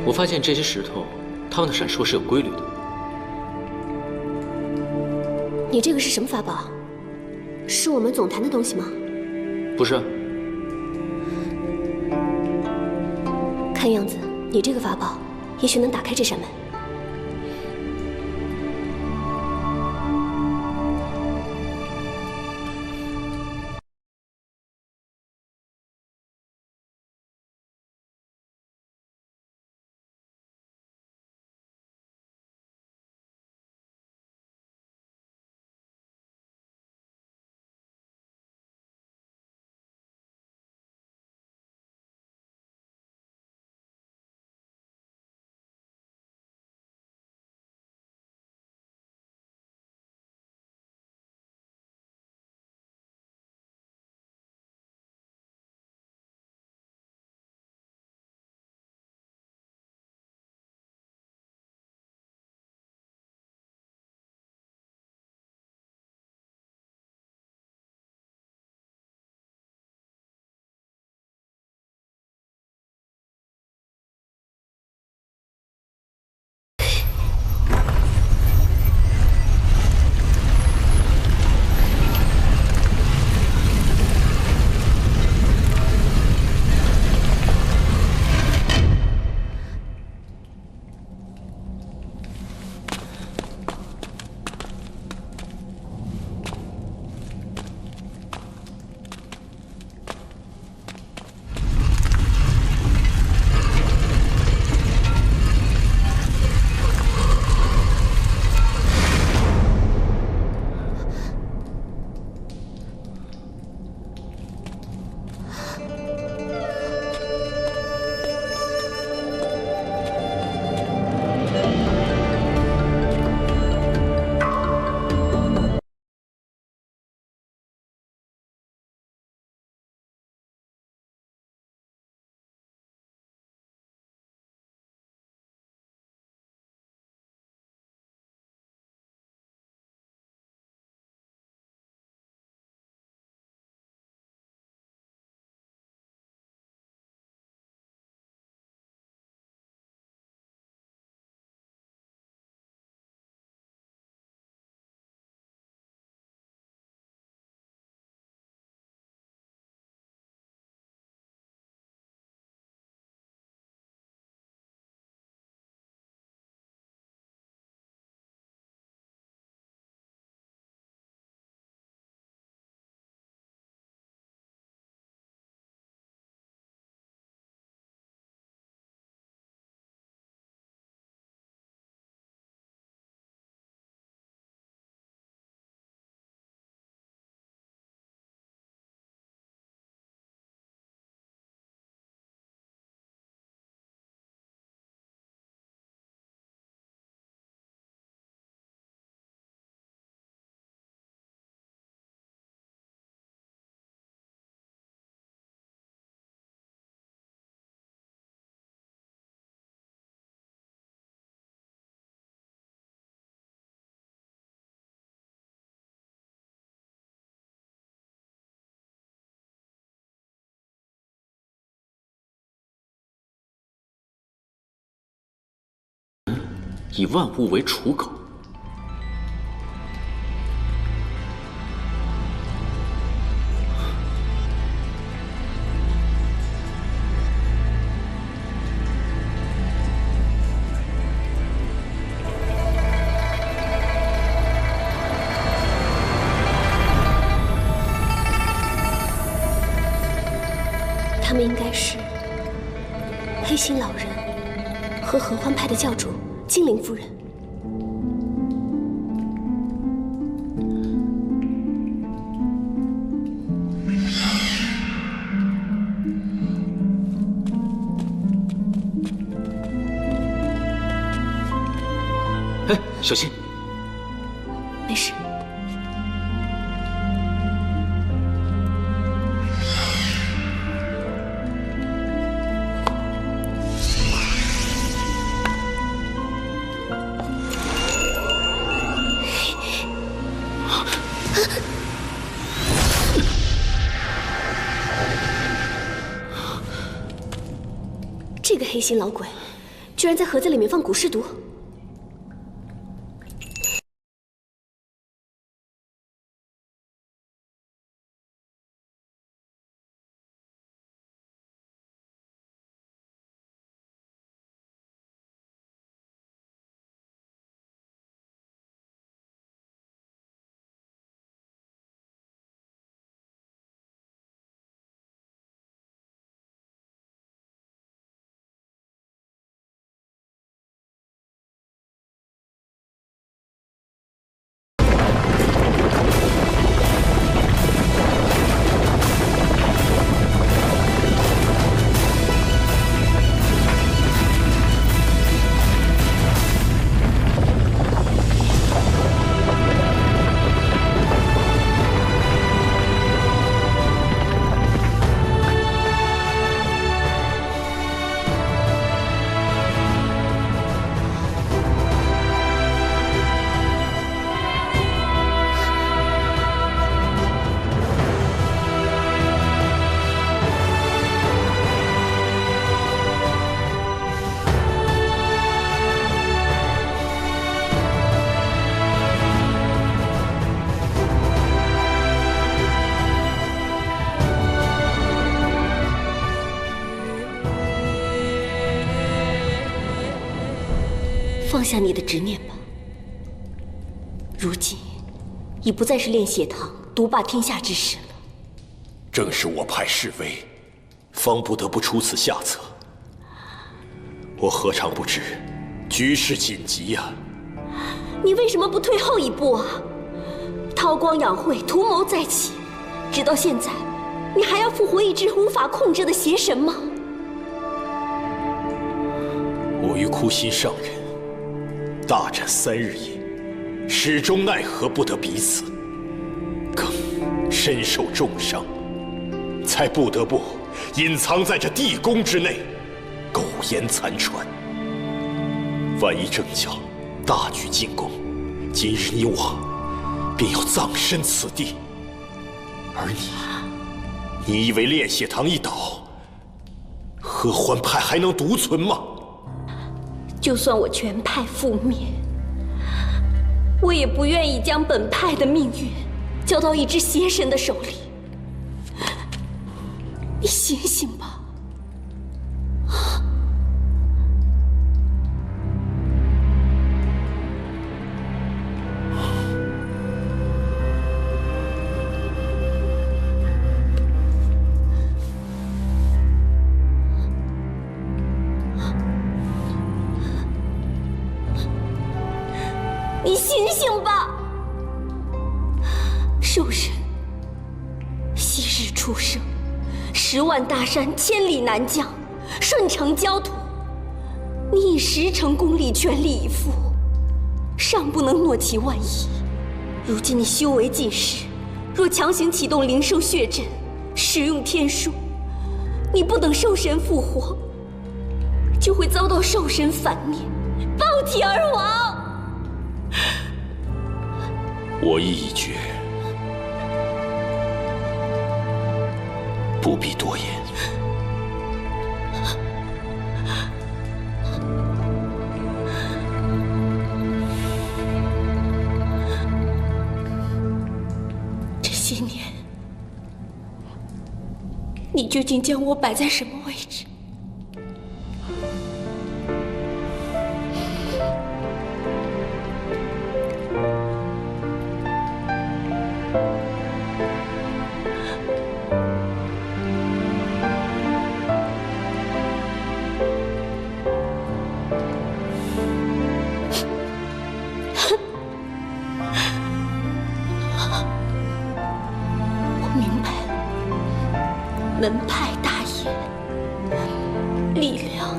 我发现这些石头，它们的闪烁是有规律的。你这个是什么法宝？是我们总坛的东西吗？不是。看样子，你这个法宝也许能打开这扇门。 以万物为刍狗。他们应该是黑心老人和合欢派的教主精灵夫人。哎，小心！没事。这个黑心老鬼，居然在盒子里面放古尸毒。放下你的执念吧，如今已不再是炼血堂独霸天下之时了。正是我派侍卫，方不得不出此下策。我何尝不知局势紧急呀！你为什么不退后一步啊？韬光养晦，图谋再起，直到现在，你还要复活一只无法控制的邪神吗？我与枯心上人大战3日夜，始终奈何不得彼此，更身受重伤，才不得不隐藏在这地宫之内，苟延残喘。万一正教大举进攻，今日你我便要葬身此地。而你以为炼血堂一倒，合欢派还能独存吗？就算我全派覆灭，我也不愿意将本派的命运交到一只邪神的手里。你醒醒吧！你醒醒吧！兽神，昔日出生，10万大山千里南疆，顺承焦土。你以10成功力全力以赴，尚不能诺其万一。如今你修为尽失，若强行启动灵兽血阵，使用天书，你不等兽神复活，就会遭到兽神反灭，爆体而亡。我意已决，不必多言。这些年，你究竟将我摆在什么位置？门派大业，力量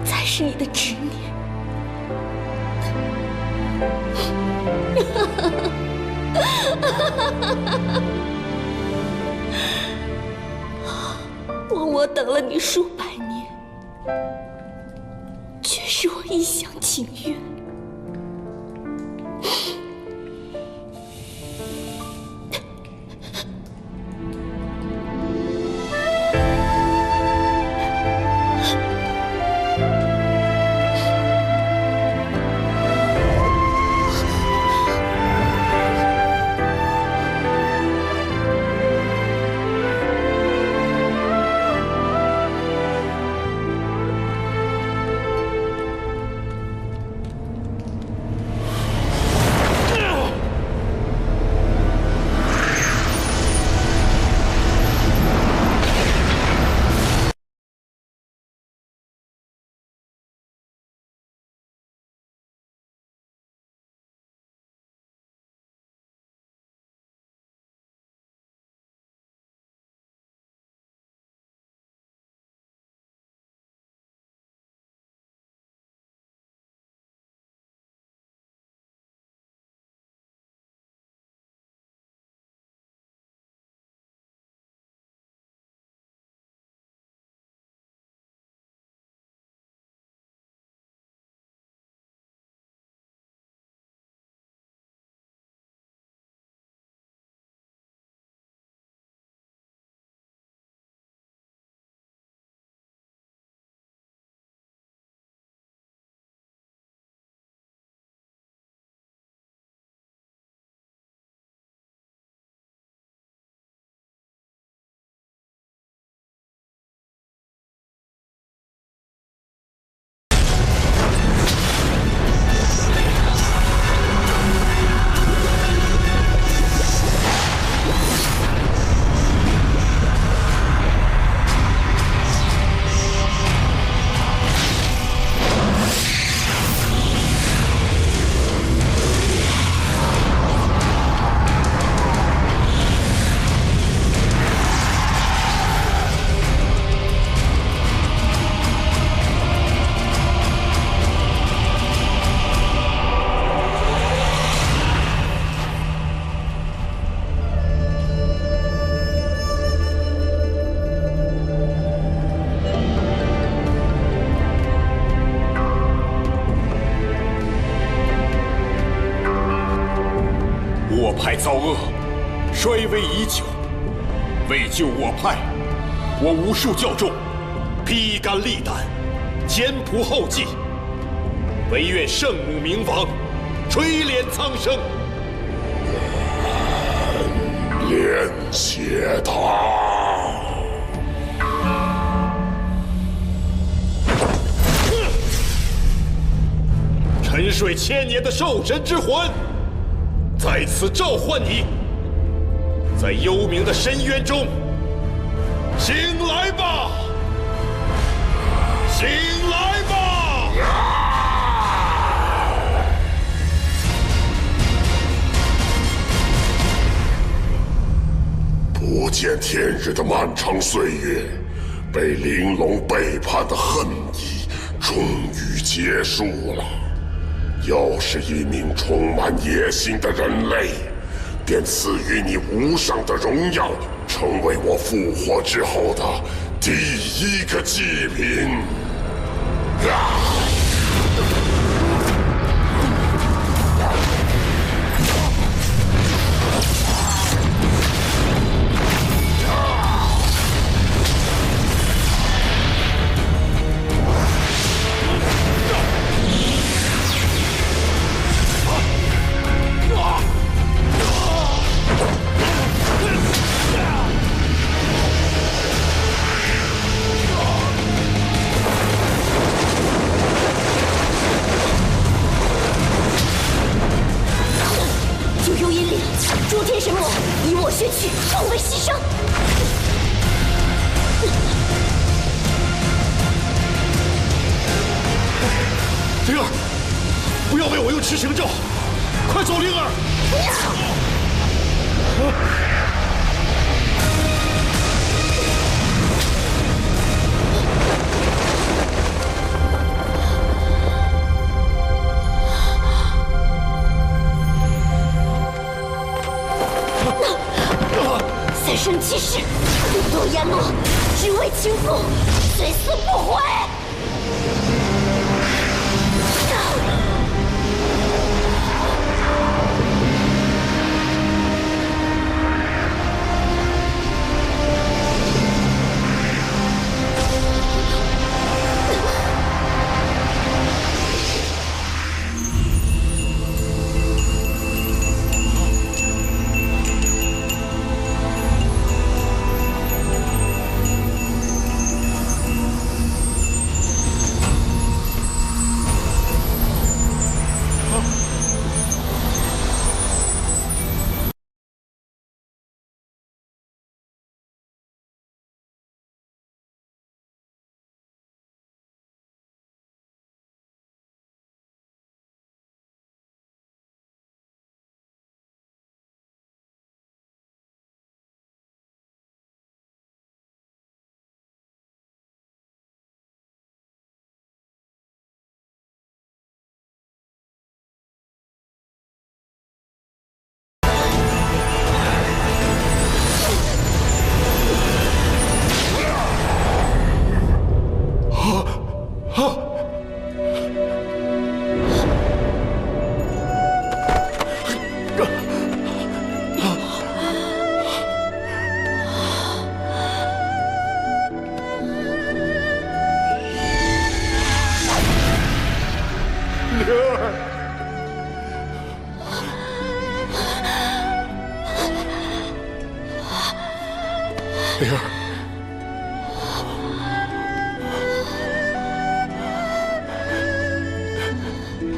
才是你的执念。枉我等了你数百年，却是我一厢情愿。危已久，为救我派，我无数教众披肝沥胆，艰朴后继，唯愿圣母明王垂怜苍生，连接他。沉睡千年的兽神之魂，在此召唤你，在幽冥的深渊中醒来吧，醒来吧！不见天日的漫长岁月，被玲珑背叛的恨意终于结束了。又是一名充满野心的人类，便赐予你无上的荣耀，成为我复活之后的第一个祭品。九幽阴灵，诸天神魔，以我血躯，众为牺牲。灵儿，不要为我用持行咒，快走，灵儿！三生七世，不堕阎罗，只为情妇，虽死不悔。灵儿，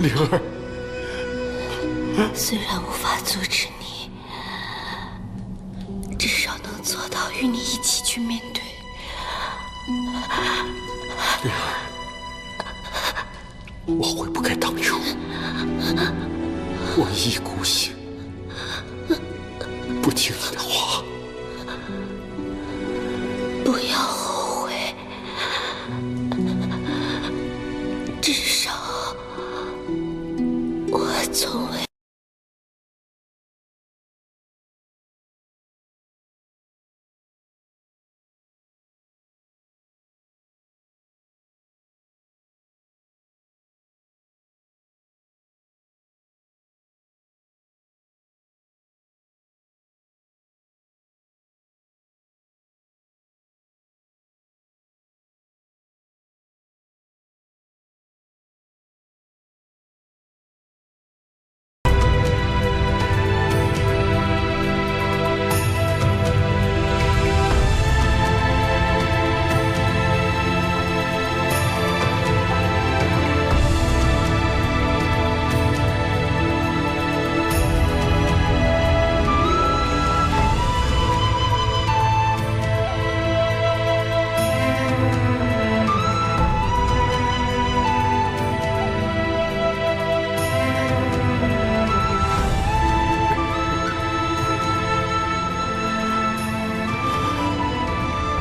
灵儿，虽然无法阻止你，至少能做到与你一起去面对。灵儿，我悔不该当初，我一意孤行，不听你的话。不要后悔，至少我从未。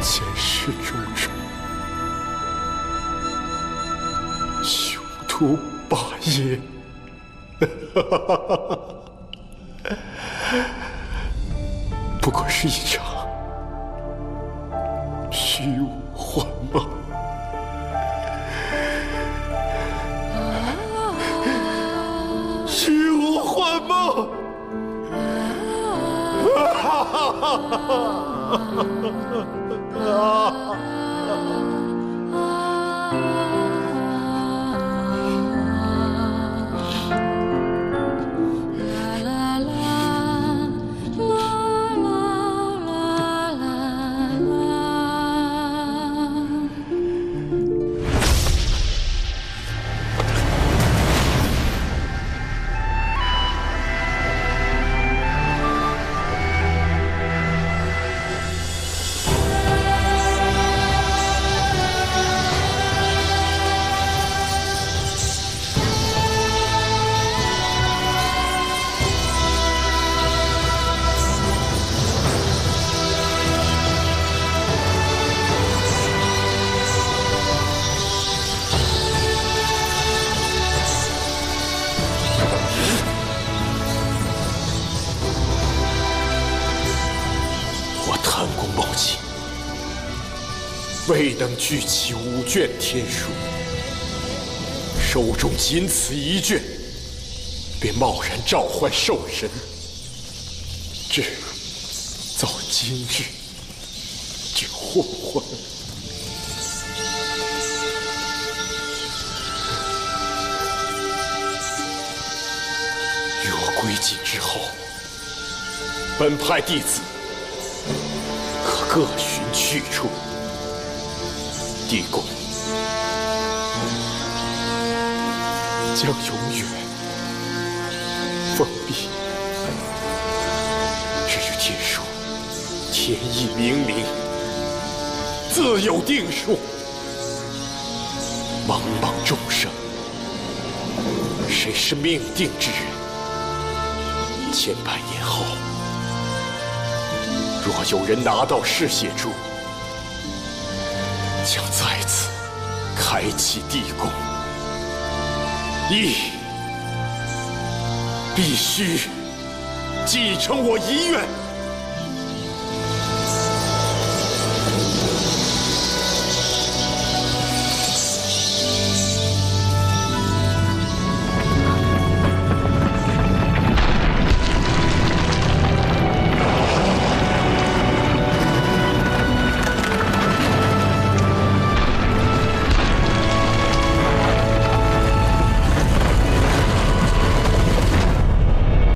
前世种种，雄图霸业，不过是一场虚无幻梦。虚无幻梦。贪功冒进，未能聚齐5卷天书，手中仅此1卷，便贸然召唤兽神，这造今日这祸患。与我归晋之后，本派弟子可各寻去处。地宫将永远封闭。至于天书，天意冥冥，自有定数。茫茫众生，谁是命定之人？千百年后，若有人拿到嗜血珠，将再次开启地宫，亦必须继承我遗愿。